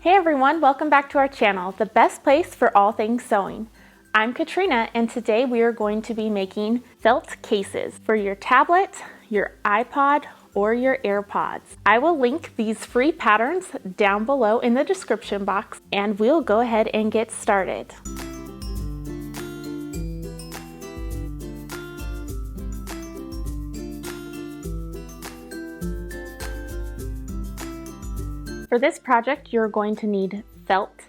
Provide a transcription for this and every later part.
Hey everyone, welcome back to our channel, the best place for all things sewing. I'm Katrina, and today we are going to be making felt cases for your tablet, your iPod, or your AirPods. I will link these free patterns down below in the description box, and we'll go ahead and get started. For this project, you're going to need felt.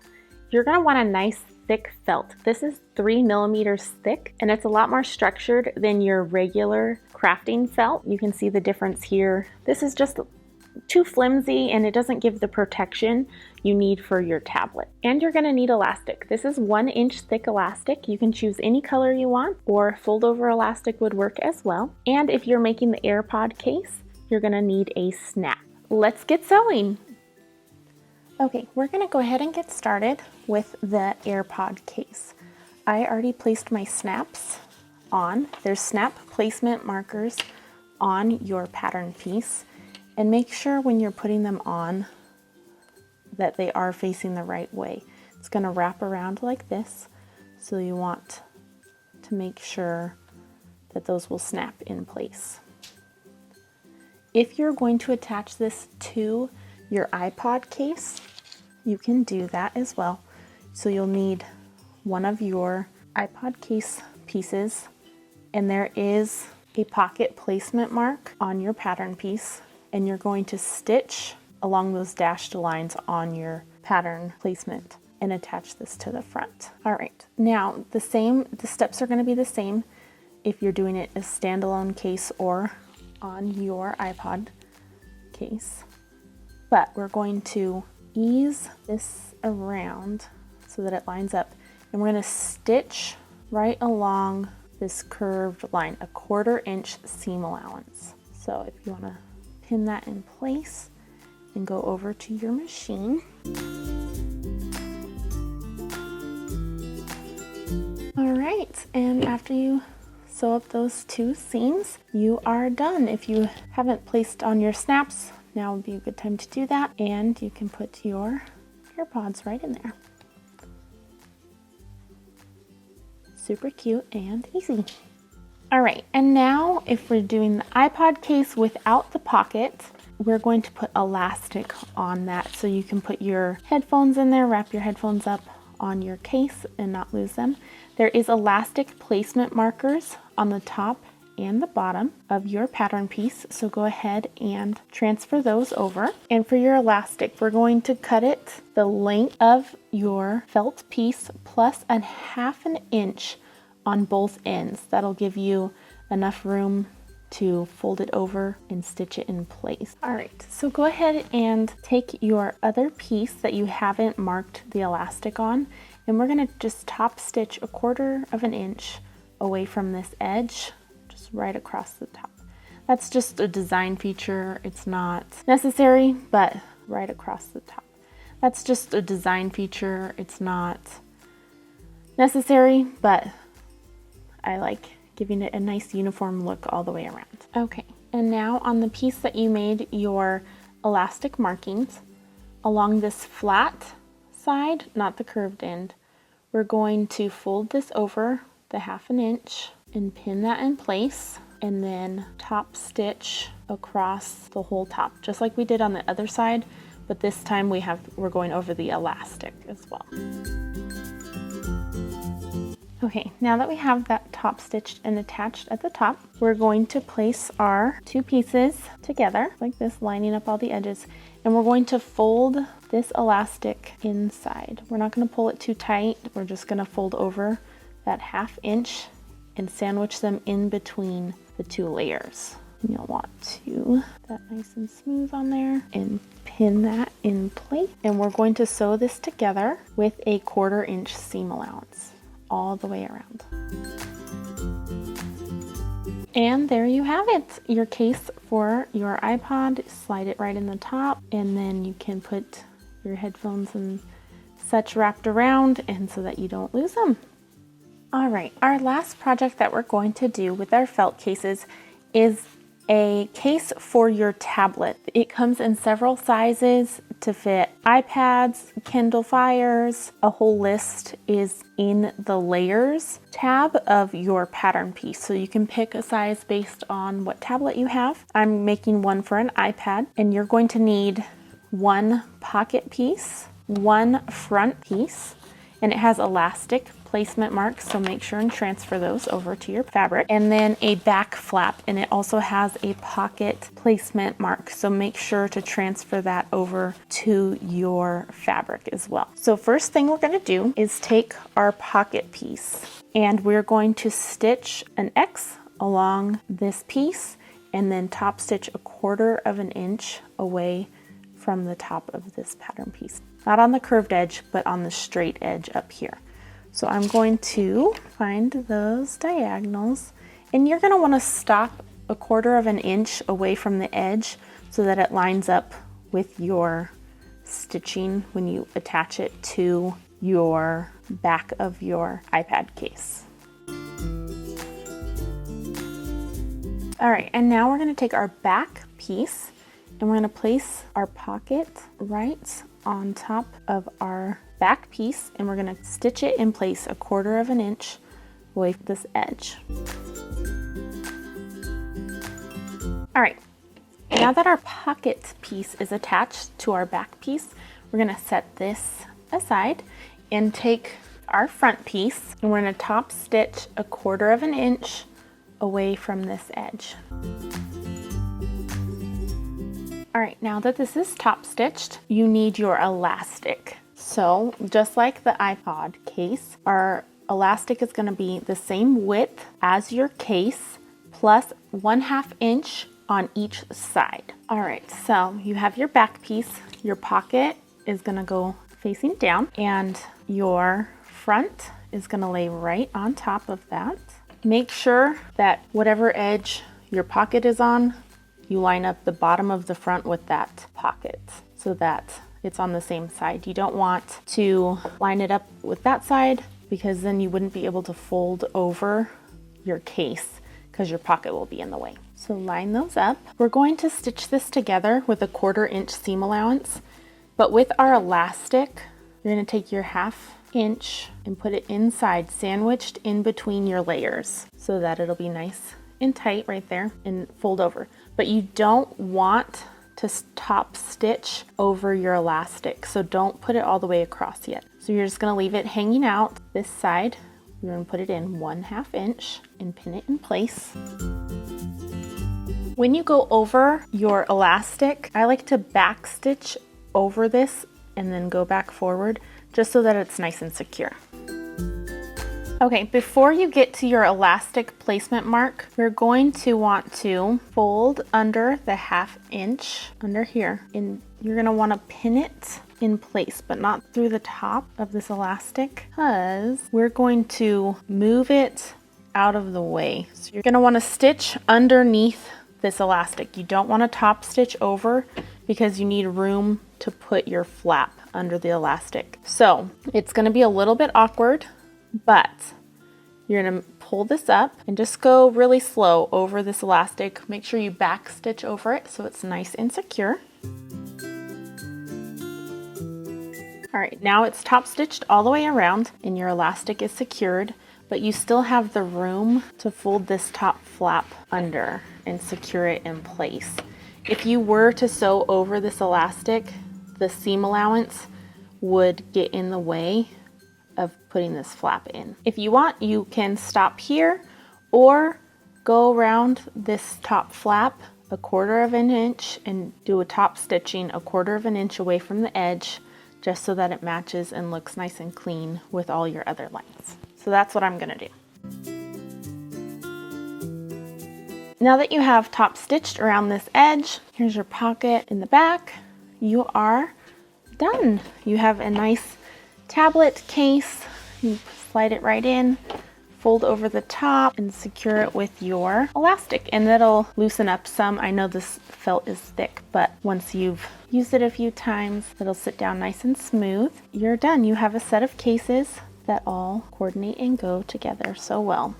You're going to want a nice thick felt. This is 3 millimeters thick, and it's a lot more structured than your regular crafting felt. You can see the difference here. This is just too flimsy, and it doesn't give the protection you need for your tablet. And you're going to need elastic. This is 1 inch thick elastic. You can choose any color you want, or fold over elastic would work as well. And if you're making the AirPod case, you're going to need a snap. Let's get sewing. Okay, we're going to go ahead and get started with the AirPod case. I already placed my snaps on. There's snap placement markers on your pattern piece, and make sure when you're putting them on that they are facing the right way. It's going to wrap around like this, so you want to make sure that those will snap in place. If you're going to attach this to your iPod case, you can do that as well. So you'll need one of your iPod case pieces, and there is a pocket placement mark on your pattern piece, and you're going to stitch along those dashed lines on your pattern placement and attach this to the front. All right, now the steps are going to be the same if you're doing it as standalone case or on your iPod case. But we're going to ease this around so that it lines up, and we're going to stitch right along this curved line, a 1/4 inch seam allowance. So if you want to pin that in place and go over to your machine. All right, and after you sew up those 2 seams, you are done. If you haven't placed on your snaps, now would be a good time to do that, and you can put your AirPods right in there. Super cute and easy. All right, and now if we're doing the iPod case without the pocket, we're going to put elastic on that so you can put your headphones in there, wrap your headphones up on your case and not lose them. There is elastic placement markers on the top and the bottom of your pattern piece, so go ahead and transfer those over. And for your elastic, we're going to cut it the length of your felt piece plus 1/2 inch on both ends. That'll give you enough room to fold it over and stitch it in place. All right, so go ahead and take your other piece that you haven't marked the elastic on, and we're going to just top stitch 1/4 inch away from this edge, right across the top. That's just a design feature. It's not necessary, but right across the top. That's just a design feature. It's not necessary, but I like giving it a nice uniform look all the way around. Okay, and now on the piece that you made your elastic markings, along this flat side, not the curved end, we're going to fold this over the 1/2 inch and pin that in place, and then top stitch across the whole top, just like we did on the other side, but this time we're going over the elastic as well. Okay, now that we have that top stitched and attached at the top, we're going to place our 2 pieces together like this, lining up all the edges, and we're going to fold this elastic inside. We're not going to pull it too tight. We're just going to fold over that 1/2 inch and sandwich them in between the 2 layers. And you'll want to get that nice and smooth on there and pin that in place. And we're going to sew this together with a 1/4 inch seam allowance all the way around. And there you have it, your case for your iPod. Slide it right in the top, and then you can put your headphones and such wrapped around, and so that you don't lose them. All right, our last project that we're going to do with our felt cases is a case for your tablet. It comes in several sizes to fit iPads, Kindle Fires. A whole list is in the layers tab of your pattern piece. So you can pick a size based on what tablet you have. I'm making one for an iPad, and you're going to need one pocket piece, one front piece, and it has elastic placement marks, so make sure and transfer those over to your fabric. And then a back flap, and it also has a pocket placement mark, so make sure to transfer that over to your fabric as well. So first thing we're going to do is take our pocket piece, and we're going to stitch an X along this piece and then top stitch 1/4 of an inch away from the top of this pattern piece. Not on the curved edge, but on the straight edge up here. So I'm going to find those diagonals, and you're going to want to stop 1/4 of an inch away from the edge so that it lines up with your stitching when you attach it to your back of your iPad case. All right, and now we're going to take our back piece and we're going to place our pocket right on top of our back piece, and we're going to stitch it in place 1/4 of an inch away from this edge. All right, now that our pocket piece is attached to our back piece, we're going to set this aside and take our front piece, and we're going to top stitch 1/4 of an inch away from this edge. All right, now that this is top stitched, you need your elastic. So just like the Ipod case, our elastic is going to be the same width as your case plus 1/2 inch on each side. All right, so you have your back piece, your pocket is going to go facing down, and your front is going to lay right on top of that. Make sure that whatever edge your pocket is on, you line up the bottom of the front with that pocket so that it's on the same side. You don't want to line it up with that side because then you wouldn't be able to fold over your case because your pocket will be in the way. So line those up. We're going to stitch this together with a 1/4 inch seam allowance, but with our elastic, you're going to take your 1/2 inch and put it inside, sandwiched in between your layers so that it'll be nice and tight right there and fold over. But you don't want to top stitch over your elastic, so don't put it all the way across yet. So you're just going to leave it hanging out this side. You're going to put it in 1/2 inch and pin it in place. When you go over your elastic, I like to back stitch over this and then go back forward just so that it's nice and secure. Okay, before you get to your elastic placement mark, you're going to want to fold under the 1/2 inch under here, and you're going to want to pin it in place, but not through the top of this elastic, because we're going to move it out of the way. So you're going to want to stitch underneath this elastic. You don't want to top stitch over because you need room to put your flap under the elastic. So it's going to be a little bit awkward, but you're going to pull this up and just go really slow over this elastic. Make sure you back stitch over it so it's nice and secure. All right, now it's top stitched all the way around and your elastic is secured, but you still have the room to fold this top flap under and secure it in place. If you were to sew over this elastic, the seam allowance would get in the way of putting this flap in. If you want, you can stop here or go around this top flap 1/4 of an inch and do a top stitching 1/4 of an inch away from the edge, just so that it matches and looks nice and clean with all your other lines. So that's what I'm gonna do. Now that you have top stitched around this edge, here's your pocket in the back, you are done. You have a nice tablet case. You slide it right in, fold over the top, and secure it with your elastic, and that'll loosen up some. I know this felt is thick, but once you've used it a few times, it'll sit down nice and smooth. You're done. You have a set of cases that all coordinate and go together so well.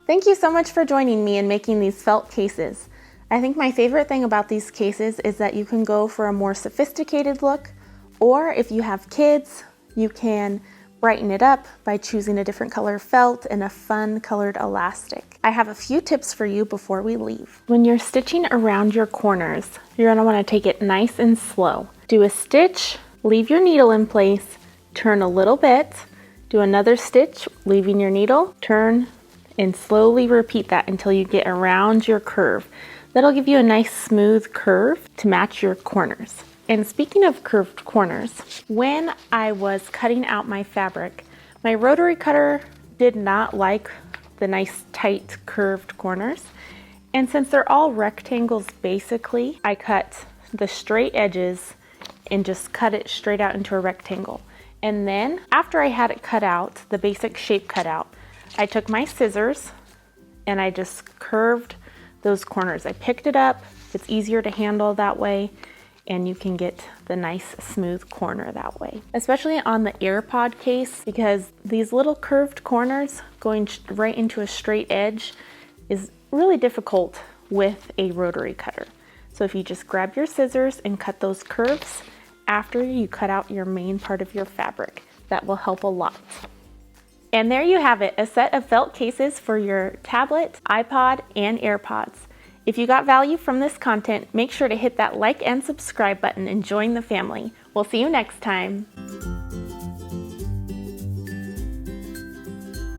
Thank you so much for joining me in making these felt cases. I think my favorite thing about these cases is that you can go for a more sophisticated look, or if you have kids, you can brighten it up by choosing a different color felt and a fun colored elastic. I have a few tips for you before we leave. When you're stitching around your corners, you're gonna wanna take it nice and slow. Do a stitch, leave your needle in place, turn a little bit, do another stitch, leaving your needle, turn, and slowly repeat that until you get around your curve. That'll give you a nice smooth curve to match your corners. And speaking of curved corners, when I was cutting out my fabric, my rotary cutter did not like the nice tight curved corners. And since they're all rectangles basically, I cut the straight edges and just cut it straight out into a rectangle. And then after I had it cut out, the basic shape cut out, I took my scissors and I just curved those corners. I picked it up. It's easier to handle that way, and you can get the nice smooth corner that way. Especially on the AirPod case, because these little curved corners going right into a straight edge is really difficult with a rotary cutter. So if you just grab your scissors and cut those curves after you cut out your main part of your fabric, that will help a lot. And there you have it, a set of felt cases for your tablet, iPod, and AirPods. If you got value from this content, make sure to hit that like and subscribe button and join the family. We'll see you next time.